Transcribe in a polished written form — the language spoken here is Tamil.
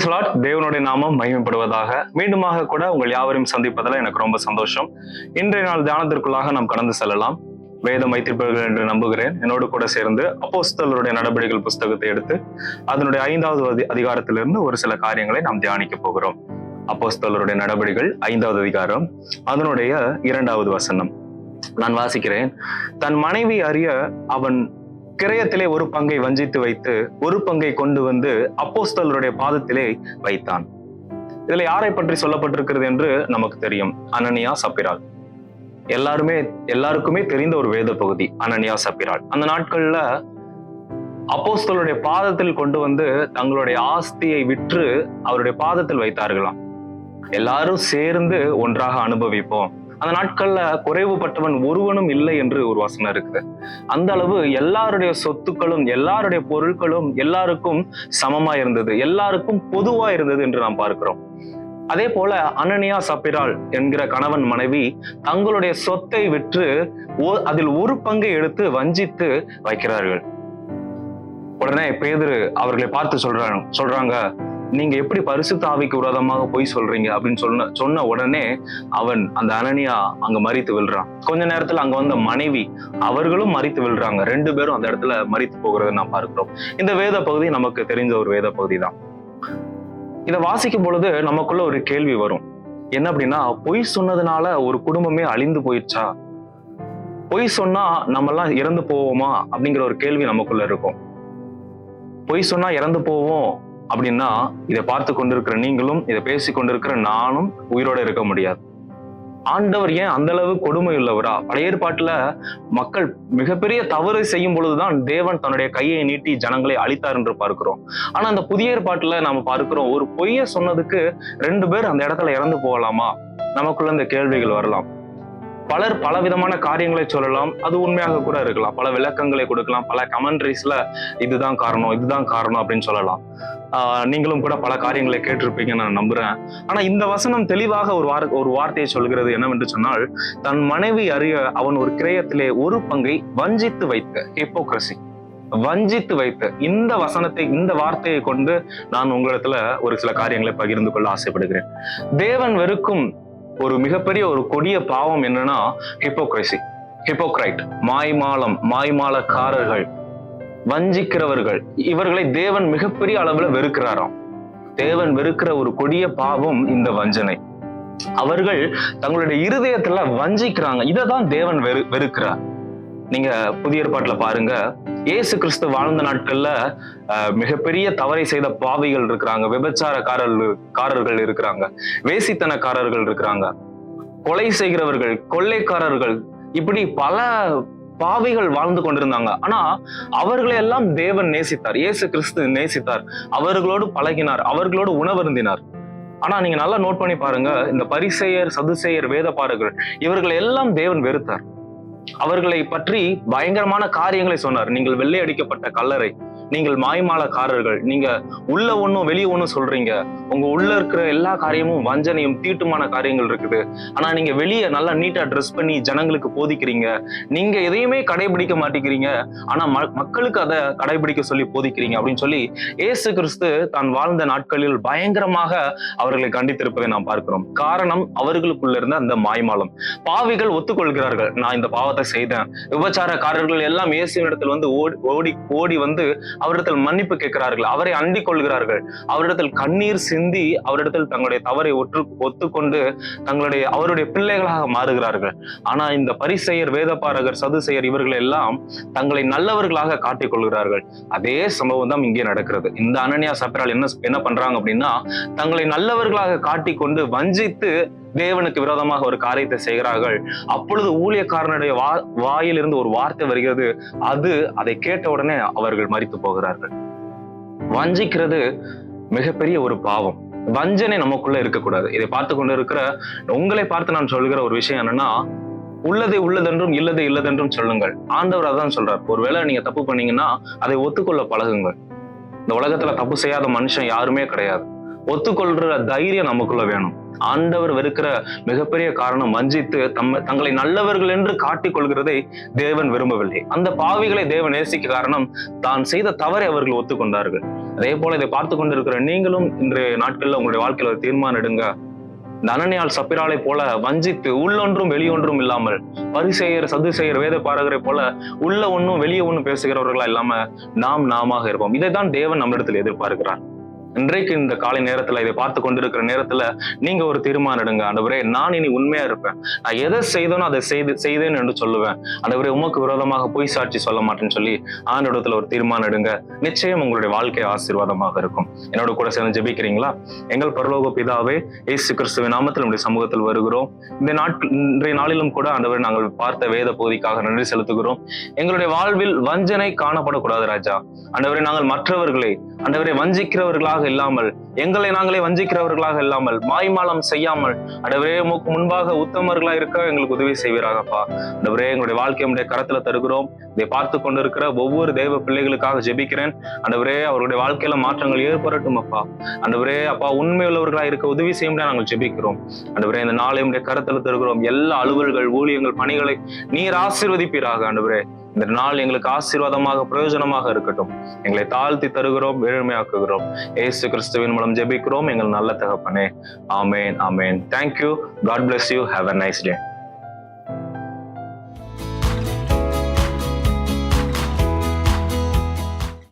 Price Lord. தேவனுடைய நாமம் மகிமைப்படுவதாக. மீண்டுமாக கூட உங்கள் யாவரையும் சந்திப்பதில் எனக்கு ரொம்ப சந்தோஷம். இன்றைய நாள் தியானத்திற்குள்ளாக நாம் கடந்து செல்லலாம். வேதம் வைத்திருப்பவர்கள் என்று நம்புகிறேன். என்னோடு கூட சேர்ந்து அப்போஸ்தலருடைய நடபடிகள் புஸ்தகத்தை எடுத்து அதனுடைய 5வது அதிகாரத்திலிருந்து ஒரு சில காரியங்களை நாம் தியானிக்க போகிறோம். அப்போஸ்தலருடைய நடபடிகள் 5வது அதிகாரம் அதனுடைய 2வது வசனம் நான் வாசிக்கிறேன். தன் மனைவி அறிய அவன் கிரயத்திலே ஒரு பங்கை வஞ்சித்து வைத்து ஒரு பங்கை கொண்டு வந்து அப்போஸ்தலருடைய பாதத்திலே வைத்தான். இதுல யாரை பற்றி சொல்லப்பட்டிருக்கிறது என்று நமக்கு தெரியும். அனனியா சப்பிராள். எல்லாருக்குமே தெரிந்த ஒரு வேத பகுதி அனனியா சப்பிராள். அந்த நாட்கள்ல அப்போஸ்தலருடைய பாதத்தில் கொண்டு வந்து தங்களுடைய ஆஸ்தியை விற்று அவருடைய பாதத்தில் வைத்தார்களாம். எல்லாரும் சேர்ந்து ஒன்றாக அனுபவிப்போம். அந்த நாட்கள்ல குறைவுபட்டவன் ஒருவனும் இல்லை என்று ஒரு வசனம் இருக்குது. அந்த அளவு எல்லாருடைய சொத்துக்களும் எல்லாருடைய பொருட்களும் எல்லாருக்கும் சமமா இருந்தது, எல்லாருக்கும் பொதுவா இருந்தது என்று நாம் பார்க்கிறோம். அதே போல அனனியா சப்பிராள் என்கிற கணவன் மனைவி தங்களுடைய சொத்தை விற்று அதில் ஒரு பங்கை எடுத்து வஞ்சித்து வைக்கிறார்கள். உடனே பேதுரு அவர்களை பார்த்து சொல்றாங்க, நீங்க எப்படி பரிசுத்த ஆவிக்கு விரோதமாக பொய் சொல்றீங்க அப்படின்னு சொன்ன உடனே அவன் அந்த அனனியா அங்க மரித்து விழுறான். கொஞ்ச நேரத்துல அங்க வந்த மனைவி அவர்களும் மரித்து விழுறாங்க. 2 பேரும் அந்த இடத்துல மரித்து போகிறத நாம் பார்க்கிறோம். இந்த வேத பகுதி நமக்கு தெரிஞ்ச ஒரு வேத பகுதி தான். இதை வாசிக்கும் பொழுது நமக்குள்ள ஒரு கேள்வி வரும். என்ன அப்படின்னா, பொய் சொன்னதுனால ஒரு குடும்பமே அழிந்து போயிடுச்சா? பொய் சொன்னா நம்ம எல்லாம் இறந்து போவோமா அப்படிங்கிற ஒரு கேள்வி நமக்குள்ள இருக்கும். பொய் சொன்னா இறந்து போவோம் அப்படின்னா இதை பார்த்து கொண்டிருக்கிற நீங்களும் இதை பேசி கொண்டிருக்கிற நானும் உயிரோட இருக்க முடியாது. ஆண்டவர் ஏன் அந்த அளவு கொடுமை உள்ளவரா? பழைய ஏற்பாட்டுல மக்கள் மிகப்பெரிய தவறு செய்யும் பொழுதுதான் தேவன் தன்னுடைய கையை நீட்டி ஜனங்களை அழித்தார் என்று பார்க்கிறோம். ஆனா அந்த புதிய ஏற்பாட்டுல நாம பார்க்கிறோம், ஒரு பொய்ய சொன்னதுக்கு 2 பேர் அந்த இடத்துல இறந்து போகலாமா? நமக்குள்ள இந்த கேள்விகள் வரலாம். பலர் பல விதமான காரியங்களை சொல்லலாம். அது உண்மையாக கூட இருக்கலாம். பல விளக்கங்களை கொடுக்கலாம். பல கமெண்ட்ரிஸ்ல இதுதான் காரணம் அப்படின்னு சொல்லலாம். நீங்களும் கூட பல காரியங்களை கேட்டிருப்பீங்கன்னு நான் நம்புறேன். ஆனா இந்த வசனம் தெளிவாக ஒரு வார்த்தையை சொல்கிறது. என்னவென்று சொன்னால், தன் மனைவி அறிய அவன் ஒரு கிரயத்திலே ஒரு பங்கை வஞ்சித்து வைத்த ஹிப்போக்ரசி, வஞ்சித்து வைத்த இந்த வார்த்தையை கொண்டு நான் உங்களிடத்துல ஒரு சில காரியங்களை பகிர்ந்து கொள்ள ஆசைப்படுகிறேன். தேவன் வெறுக்கும் ஒரு மிகப்பெரிய ஒரு கொடிய பாவம் என்னன்னா ஹிப்போக்ரசி, ஹிப்போக்ரைட், மாய்மாலக்காரர்கள், வஞ்சிக்கிறவர்கள். இவர்களை தேவன் மிகப்பெரிய அளவுல வெறுக்கிறாராம். தேவன் வெறுக்கிற ஒரு கொடிய பாவம் இந்த வஞ்சனை. அவர்கள் தங்களுடைய இருதயத்துல வஞ்சிக்கிறாங்க. இததான் தேவன் வெறுக்கிறார். நீங்க புதிய ஏற்பாட்டுல பாருங்க, இயேசு கிறிஸ்து வாழ்ந்த நாட்கள்ல மிகப்பெரிய தவறை செய்த பாவிகள் இருக்கிறாங்க, விபச்சாரக்காரர்கள் இருக்கிறாங்க, வேசித்தனக்காரர்கள் இருக்கிறாங்க, கொலை செய்கிறவர்கள், கொள்ளைக்காரர்கள், இப்படி பல பாவிகள் வாழ்ந்து கொண்டிருந்தாங்க. ஆனா அவர்களை எல்லாம் தேவன் நேசித்தார், இயேசு கிறிஸ்து நேசித்தார், அவர்களோடு பழகினார், அவர்களோடு உணவருந்தினார். ஆனா நீங்க நல்லா நோட் பண்ணி பாருங்க, இந்த பரிசேயர், சதுசேயர், வேதபாரகர்கள், இவர்களை எல்லாம் தேவன் வெறுத்தார். அவர்களை பற்றி பயங்கரமான காரியங்களை சொன்னார். நீங்கள் வெள்ளை அடிக்கப்பட்ட கல்லறை, நீங்கள் மாய்மாலக்காரர்கள், நீங்க உள்ள ஒண்ணும் வெளியே ஒண்ணும் சொல்றீங்க, உங்க உள்ள இருக்கிற எல்லா காரியமும் வஞ்சனையும் தீட்டுமான காரியங்கள் இருக்குது. ஆனா நீங்க வெளியே நல்லா நீட்டா ட்ரெஸ் பண்ணி ஜனங்களுக்கு போதிக்கிறீங்க. நீங்க எதையுமே கடைபிடிக்க மாட்டேங்கிறீங்க, ஆனா மக்களுக்கு அதை கடைபிடிக்க சொல்லி போதிக்கிறீங்க அப்படின்னு சொல்லி இயேசு கிறிஸ்து தான் வாழ்ந்த நாட்களில் பயங்கரமாக அவர்களை கண்டித்திருப்பதை நாம் பார்க்கிறோம். காரணம், அவர்களுக்குள்ள இருந்த அந்த மாய்மாலம். பாவிகள் ஒத்துக்கொள்கிறார்கள், நான் இந்த பாவத்தை செய்தேன். விபச்சாரக்காரர்கள் எல்லாம் இயேசுவிடத்தில் வந்து ஓடி வந்து அவரிடத்தில் மன்னிப்பு கேட்கிறார்கள், அவரை அண்டிக் கொள்கிறார்கள், அவரிடத்தில் கண்ணீர் சிந்தி அவரிடத்தில் தங்களுடைய தவறை ஒத்துக்கொண்டு அவருடைய பிள்ளைகளாக மாறுகிறார்கள். ஆனா இந்த பரிசேயர், வேதபாரகர், சதுசேயர் இவர்கள் எல்லாம் தங்களை நல்லவர்களாக காட்டிக் கொள்கிறார்கள். அதே சம்பவம் தான் இங்கே நடக்கிறது. இந்த அனனியா சப்பிராள் என்ன பண்றாங்க அப்படின்னா, தங்களை நல்லவர்களாக காட்டிக்கொண்டு வஞ்சித்து தேவனுக்கு விரோதமாக ஒரு காரியத்தை செய்கிறார்கள். அப்பொழுது ஊழியக்காரனுடைய வாயிலிருந்து ஒரு வார்த்தை வருகிறது. அதை கேட்ட உடனே அவர்கள் மரித்து போகிறார்கள். வஞ்சிக்கிறது மிகப்பெரிய ஒரு பாவம். வஞ்சனை நமக்குள்ள இருக்கக்கூடாது. இதை பார்த்து கொண்டு இருக்கிற உங்களை பார்த்து நான் சொல்கிற ஒரு விஷயம் என்னன்னா, உள்ளதை உள்ளதென்றும் இல்லதை இல்லதென்றும் சொல்லுங்கள். ஆண்டவர் அதான் சொல்றார். ஒருவேளை நீங்க தப்பு பண்ணீங்கன்னா அதை ஒத்துக்கொள்ள பழகுங்கள். இந்த உலகத்துல தப்பு செய்யாத மனுஷன் யாருமே கிடையாது. ஒத்துக்கொள்ற தைரியம் நமக்குள்ள வேணும். ஆண்டவர் வெறுக்கிற மிகப்பெரிய காரணம் வஞ்சித்து தங்களை நல்லவர்கள் என்று காட்டிக் கொள்கிறதை தேவன் விரும்பவில்லை. அந்த பாவிகளை தேவன் நேசிக்க காரணம் தான் செய்த தவறை அவர்கள் ஒத்துக்கொண்டார்கள். அதே போல இதை பார்த்து கொண்டிருக்கிற நீங்களும் இன்றைய நாட்கள்ல உங்களுடைய வாழ்க்கையில ஒரு தீர்மானம் எடுங்க. இந்த அனனியாள் சப்பிராளை போல வஞ்சித்து உள்ளொன்றும் வெளியொன்றும் இல்லாமல், பரிசேயர் சதுசேயர் வேத பாரகரை போல உள்ள ஒன்னும் வெளியே ஒன்னும் பேசுகிறவர்களா இல்லாம நாம இருப்போம். இதைதான் தேவன் நம்மிடத்தில் எதிர்பார்க்கிறார். இன்றைக்கு இந்த காலை நேரத்துல இதை பார்த்து கொண்டிருக்கிற நேரத்துல நீங்க ஒரு தீர்மானம் எடுங்க. ஆண்டவரே, நான் இனி உண்மையா இருப்பேன். நான் எதை செய்தோனோ அதை செய்தேன் என்று சொல்லுவேன். ஆண்டவரே, உமக்கு விரோதமாக பொய் சாட்சி சொல்ல மாட்டேன்னு சொல்லி ஆண்டவரத்துல ஒரு தீர்மானம் எடுங்க. நிச்சயம் உங்களுடைய வாழ்க்கை ஆசீர்வாதமாக இருக்கும். என்னோட கூட சேர்ந்து ஜெபிக்கிறீங்களா? எங்கள் பரலோக பிதாவே, இயேசு கிறிஸ்துவின் நாமத்தில் நம்முடைய சமூகத்தில் வருகிறோம். இன்றைய நாளிலும் கூட ஆண்டவரே, நாங்கள் பார்த்த வேத பகுதிக்காக நன்றி செலுத்துகிறோம். எங்களுடைய வாழ்வில் வஞ்சனை காணப்படக்கூடாது ராஜா. ஆண்டவரே, நாங்கள் மற்றவர்களை ஆண்டவரே வஞ்சிக்கிறவர்களாக இல்லாமல், எங்களை நாங்களே வஞ்சிக்கிறவர்களாக இல்லாமல், மாய்மாலம் செய்யாமல் ஆண்டவரே உமக்கு முன்பாக உத்தமர்களா இருக்க எங்களுக்கு உதவி செய்வீராகப்பா. ஆண்டவரே, எங்களுடைய வாழ்க்கை நம்முடைய கரத்துல தருகிறோம். இதை பார்த்து கொண்டிருக்கிற ஒவ்வொரு தெய்வ பிள்ளைகளுக்காக ஜெபிக்கிறேன். ஆண்டவரே, அவருடைய வாழ்க்கையில மாற்றங்கள் ஏற்படட்டும் அப்பா. ஆண்டவரே அப்பா, உண்மை உள்ளவர்களா இருக்க உதவி செய்ய முடியாது நாங்கள் ஜெபிக்கிறோம். ஆண்டவரே, இந்த நாளை நம்முடைய கரத்துல தருகிறோம். எல்லா அலுவல்கள், ஊழியங்கள், பணிகளை நீர் ஆசீர்வதிப்பீராக. ஆண்டவரே, இந்த நாள் எங்களுக்கு ஆசீர்வாதமாக பிரயோஜனமாக இருக்கட்டும். எங்களை தாழ்த்தி தருகிறோம், ஏழ்மையாக்குகிறோம். இயேசு கிறிஸ்துவின் மூலம் ஜெபிக்கிறோம் எங்கள் நல்ல தகப்பனே. ஆமேன், ஆமேன். Thank you. God bless you. Have a nice day.